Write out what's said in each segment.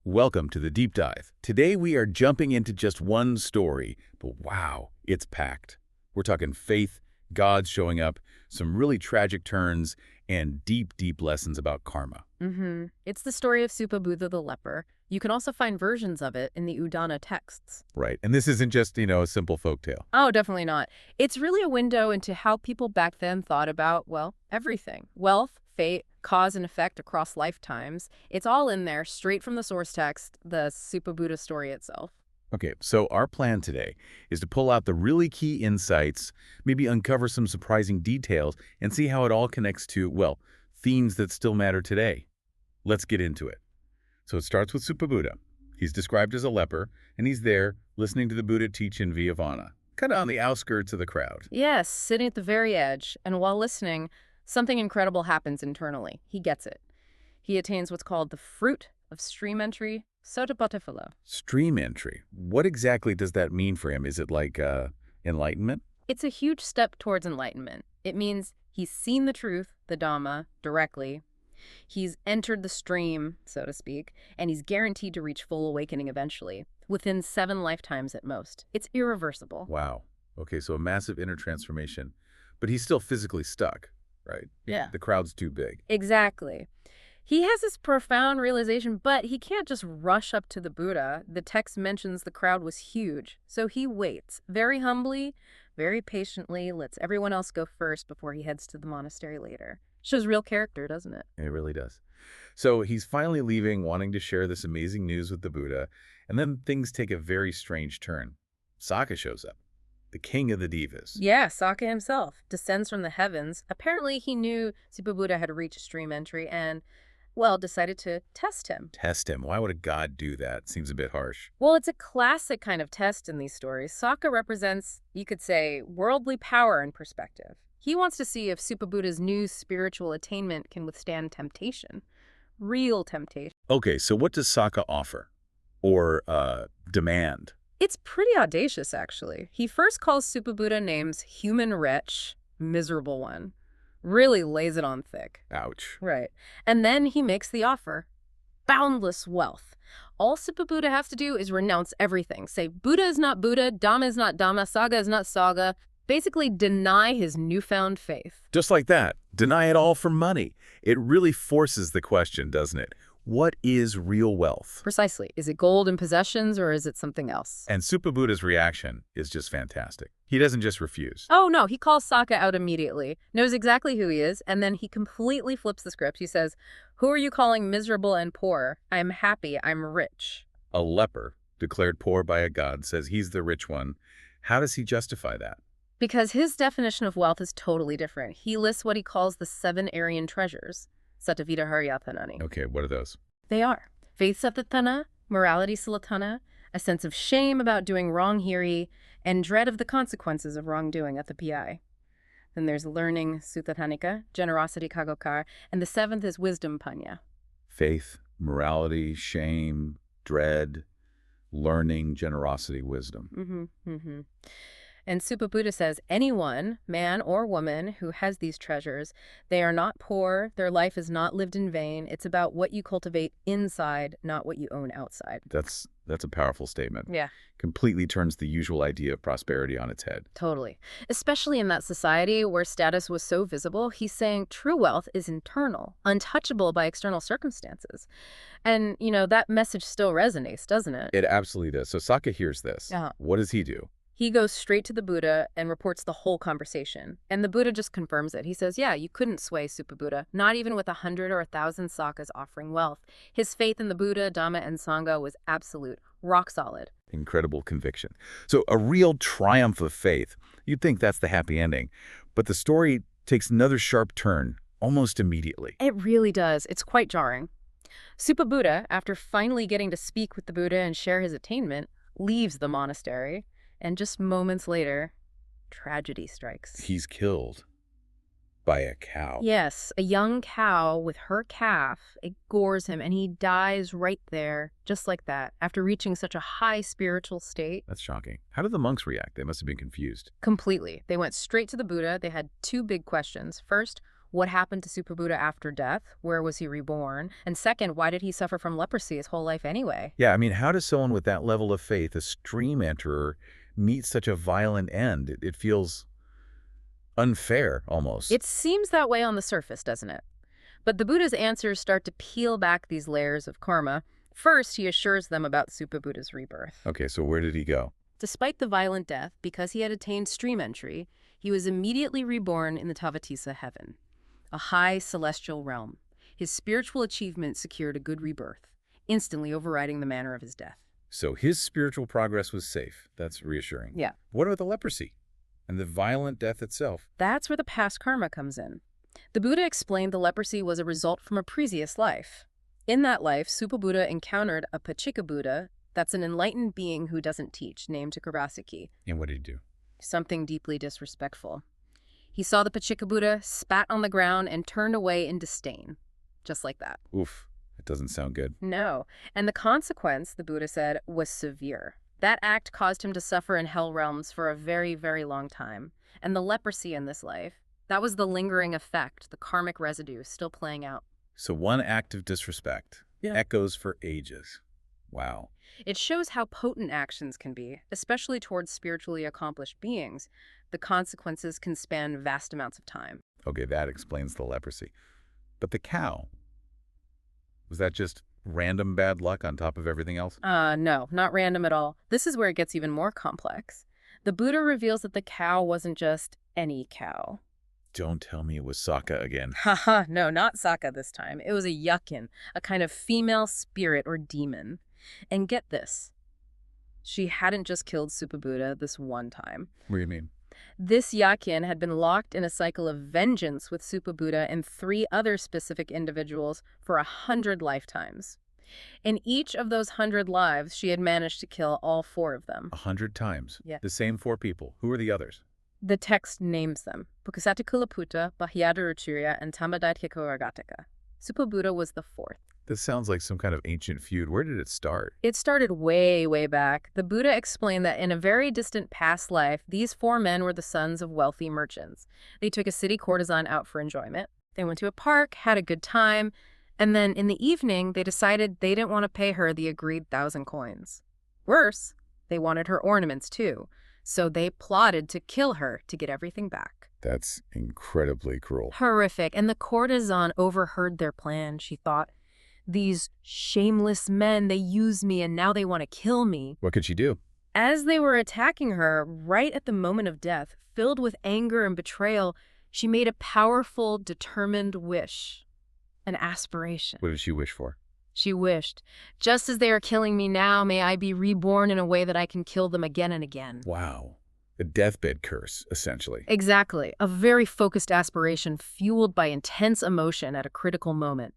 Welcome to the deep dive. Today we are jumping into just one story, but wow, it's packed. We're talking faith, God showing up, some really tragic turns, and deep, deep lessons about karma. It's the story of Suppabuddha the leper. You can also find versions of it in the Udana texts. Right, and this isn't just, a simple folktale. Oh, definitely not. It's really a window into how people back then thought about, well, everything. Wealth, fate, cause and effect across lifetimes. It's all in there, straight from the source text, the Suppabuddha story itself. Okay, so our plan today is to pull out the really key insights, maybe uncover some surprising details, and see how it all connects to, well, themes that still matter today. Let's get into it. So it starts with Suppabuddha. He's described as a leper, and he's there listening to the Buddha teach in Vijayana, kind of on the outskirts of the crowd. Yes, sitting at the very edge, and while listening, something incredible happens internally. He gets it. He attains what's called the fruit of stream entry, Suppabuddhakuṭṭhivatthu. Stream entry. What exactly does that mean for him? Is it like enlightenment? It's a huge step towards enlightenment. It means he's seen the truth, the Dhamma, directly. He's entered the stream, so to speak, and he's guaranteed to reach full awakening eventually, within 7 lifetimes at most. It's irreversible. Wow. Okay, so a massive inner transformation. But he's still physically stuck, right? Yeah. The crowd's too big. Exactly. He has this profound realization, but he can't just rush up to the Buddha. The text mentions the crowd was huge, so he waits, very humbly, very patiently, lets everyone else go first before he heads to the monastery later. Shows real character, doesn't it? It really does. So he's finally leaving, wanting to share this amazing news with the Buddha, and then things take a very strange turn. Sakka shows up, the king of the devas. Yeah, Sakka himself descends from the heavens. Apparently he knew Suppabuddha had reached stream entry and, well, decided to test him. Test him. Why would a god do that? Seems a bit harsh. Well, it's a classic kind of test in these stories. Sakka represents, you could say, worldly power and perspective. He wants to see if Suppabuddha's new spiritual attainment can withstand temptation. Real temptation. Okay, so what does Sakka offer? Or demand? It's pretty audacious, actually. He first calls Suppabuddha names human wretch, miserable one. Really lays it on thick. Ouch. Right. And then he makes the offer. Boundless wealth. All Suppabuddha has to do is renounce everything. Say Buddha is not Buddha, Dhamma is not Dhamma, Sangha is not Sangha. Basically deny his newfound faith. Just like that. Deny it all for money. It really forces the question, doesn't it? What is real wealth? Precisely. Is it gold and possessions or is it something else? And Suppabuddha's reaction is just fantastic. He doesn't just refuse. Oh, no. He calls Sakka out immediately, knows exactly who he is, and then he completely flips the script. He says, "Who are you calling miserable and poor? I'm happy. I'm rich." A leper, declared poor by a god, says he's the rich one. How does he justify that? Because his definition of wealth is totally different. He lists what he calls the 7 Aryan treasures. Sattvaviharyathanani. Okay, what are those? They are faith sattatthana, morality salatthana, a sense of shame about doing wrong hiri, and dread of the consequences of wrongdoing at the pi. Then there's learning sutathanika, generosity kagokar, and the 7th is wisdom panya. Faith, morality, shame, dread, learning, generosity, wisdom. And Suppabuddha says anyone, man or woman, who has these treasures, they are not poor, their life is not lived in vain. It's about what you cultivate inside, not what you own outside. That's a powerful statement. Yeah. Completely turns the usual idea of prosperity on its head. Totally. Especially in that society where status was so visible, he's saying true wealth is internal, untouchable by external circumstances. And, that message still resonates, doesn't it? It absolutely does. So Sakka hears this. What does he do? He goes straight to the Buddha and reports the whole conversation. And the Buddha just confirms it. He says, yeah, you couldn't sway Suppabuddha, not even with 100 or 1,000 Sakkas offering wealth. His faith in the Buddha, Dhamma, and Sangha was absolute, rock solid. Incredible conviction. So a real triumph of faith. You'd think that's the happy ending. But the story takes another sharp turn almost immediately. It really does. It's quite jarring. Suppabuddha, after finally getting to speak with the Buddha and share his attainment, leaves the monastery. And just moments later, tragedy strikes. He's killed by a cow. Yes, a young cow with her calf. It gores him, and he dies right there, just like that, after reaching such a high spiritual state. That's shocking. How did the monks react? They must have been confused. Completely. They went straight to the Buddha. They had 2 big questions. First, What happened to Suppabuddha after death? Where was he reborn? And second, why did he suffer from leprosy his whole life anyway? Yeah, I mean, how does someone with that level of faith, a stream enterer, meet such a violent end? It feels unfair, almost. It seems that way on the surface, doesn't it? But the Buddha's answers start to peel back these layers of karma. First, he assures them about Suppabuddha's rebirth. Okay, so where did he go? Despite the violent death, because he had attained stream entry, he was immediately reborn in the Tavatisa heaven, a high celestial realm. His spiritual achievement secured a good rebirth, instantly overriding the manner of his death. So his spiritual progress was safe. That's reassuring. Yeah. What about the leprosy and the violent death itself? That's where the past karma comes in. The Buddha explained the leprosy was a result from a previous life. In that life, Suppabuddha encountered a Buddha, that's an enlightened being who doesn't teach, named Karasiki. And what did he do? Something deeply disrespectful. He saw the Buddha, spat on the ground, and turned away in disdain. Just like that. Oof, it doesn't sound good. No. And the consequence, the Buddha said, was severe. That act caused him to suffer in hell realms for a very, very long time. And the leprosy in this life, that was the lingering effect, the karmic residue still playing out. So one act of disrespect echoes for ages. Wow. It shows how potent actions can be, especially towards spiritually accomplished beings. The consequences can span vast amounts of time. Okay, that explains the leprosy. But the cow, was that just random bad luck on top of everything else? No, not random at all. This is where it gets even more complex. The Buddha reveals that the cow wasn't just any cow. Don't tell me it was Sakka again. Haha, no, not Sakka this time. It was a yakin, a kind of female spirit or demon. And get this, she hadn't just killed Suppabuddha this one time. What do you mean? This yakin had been locked in a cycle of vengeance with Suppabuddha and 3 other specific individuals for 100 lifetimes. In each of those 100 lives, she had managed to kill all 4 of them. 100 times? Yeah. The same 4 people. Who are the others? The text names them: Pukkasatikulaputta, Bahyadaruchirya, and Tamadaithikoragatika. Suppabuddha was the 4th. This sounds like some kind of ancient feud. Where did it start? It started way, way back. The Buddha explained that in a very distant past life, these 4 men were the sons of wealthy merchants. They took a city courtesan out for enjoyment. They went to a park, had a good time, and then in the evening, they decided they didn't want to pay her the agreed 1,000 coins. Worse, they wanted her ornaments too. So they plotted to kill her to get everything back. That's incredibly cruel. Horrific. And the courtesan overheard their plan. She thought, these shameless men, they use me and now they want to kill me. What could she do? As they were attacking her, right at the moment of death, filled with anger and betrayal, she made a powerful, determined wish, an aspiration. What did she wish for? She wished, just as they are killing me now, may I be reborn in a way that I can kill them again and again. Wow. A deathbed curse, essentially. Exactly. A very focused aspiration fueled by intense emotion at a critical moment.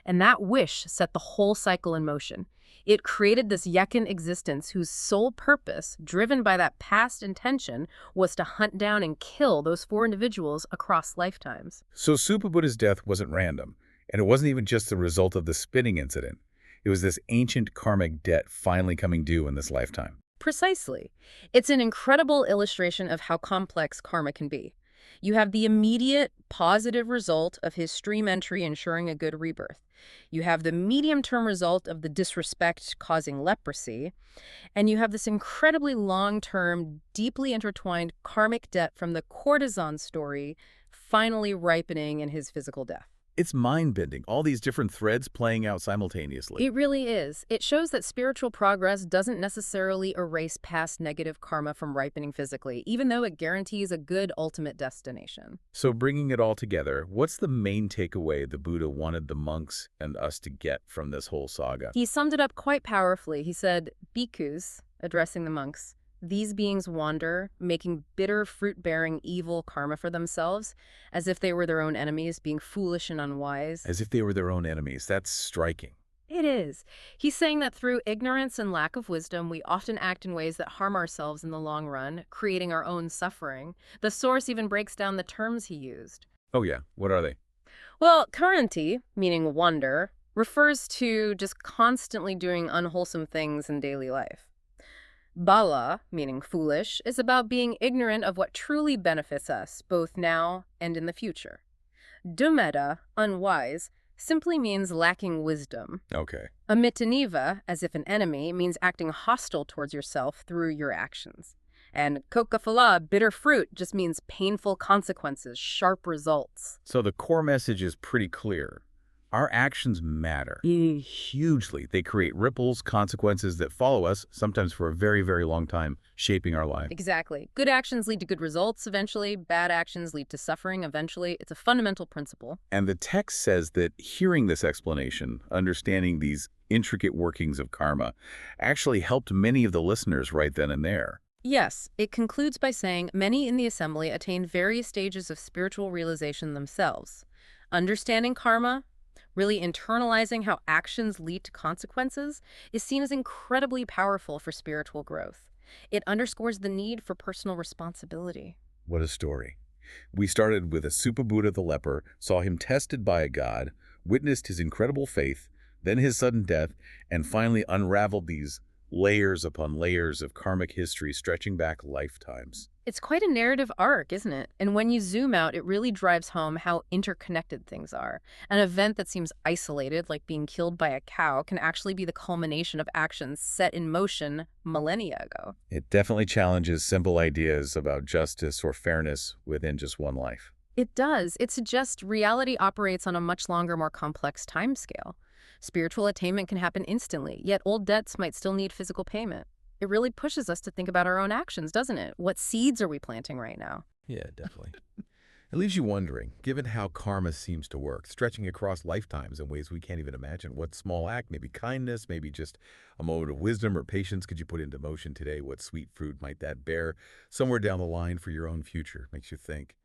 And that wish set the whole cycle in motion. It created this yakin existence whose sole purpose, driven by that past intention, was to hunt down and kill those 4 individuals across lifetimes. So Suppabuddha's death wasn't random. And it wasn't even just the result of the spitting incident. It was this ancient karmic debt finally coming due in this lifetime. Precisely. It's an incredible illustration of how complex karma can be. You have the immediate positive result of his stream entry ensuring a good rebirth. You have the medium-term result of the disrespect causing leprosy. And you have this incredibly long-term, deeply intertwined karmic debt from the courtesan story finally ripening in his physical death. It's mind-bending, all these different threads playing out simultaneously. It really is. It shows that spiritual progress doesn't necessarily erase past negative karma from ripening physically, even though it guarantees a good ultimate destination. So bringing it all together, what's the main takeaway the Buddha wanted the monks and us to get from this whole saga? He summed it up quite powerfully. He said, "Bhikkhus," addressing the monks, "these beings wander, making bitter, fruit-bearing evil karma for themselves, as if they were their own enemies, being foolish and unwise." As if they were their own enemies. That's striking. It is. He's saying that through ignorance and lack of wisdom, we often act in ways that harm ourselves in the long run, creating our own suffering. The source even breaks down the terms he used. Oh yeah, what are they? Well, karanti, meaning wander, refers to just constantly doing unwholesome things in daily life. Bala, meaning foolish, is about being ignorant of what truly benefits us, both now and in the future. Dumeta, unwise, simply means lacking wisdom. Okay. Amitaniva, as if an enemy, means acting hostile towards yourself through your actions. And kokafala, bitter fruit, just means painful consequences, sharp results. So the core message is pretty clear. Our actions matter hugely. They create ripples, consequences that follow us, sometimes for a very, very long time, shaping our life. Exactly. Good actions lead to good results eventually. Bad actions lead to suffering eventually. It's a fundamental principle. And the text says that hearing this explanation, understanding these intricate workings of karma, actually helped many of the listeners right then and there. Yes, it concludes by saying many in the assembly attained various stages of spiritual realization themselves. Understanding karma, really internalizing how actions lead to consequences, is seen as incredibly powerful for spiritual growth. It underscores the need for personal responsibility. What a story. We started with a Suppabuddha the leper, saw him tested by a god, witnessed his incredible faith, then his sudden death, and finally unraveled these layers upon layers of karmic history stretching back lifetimes. It's quite a narrative arc, isn't it? And when you zoom out, it really drives home how interconnected things are. An event that seems isolated, like being killed by a cow, can actually be the culmination of actions set in motion millennia ago. It definitely challenges simple ideas about justice or fairness within just one life. It does. It suggests reality operates on a much longer, more complex timescale. Spiritual attainment can happen instantly, yet old debts might still need physical payment. It really pushes us to think about our own actions, doesn't it? What seeds are we planting right now? Yeah, definitely. It leaves you wondering, given how karma seems to work, stretching across lifetimes in ways we can't even imagine, what small act, maybe kindness, maybe just a moment of wisdom or patience could you put into motion today? What sweet fruit might that bear somewhere down the line for your own future? Makes you think.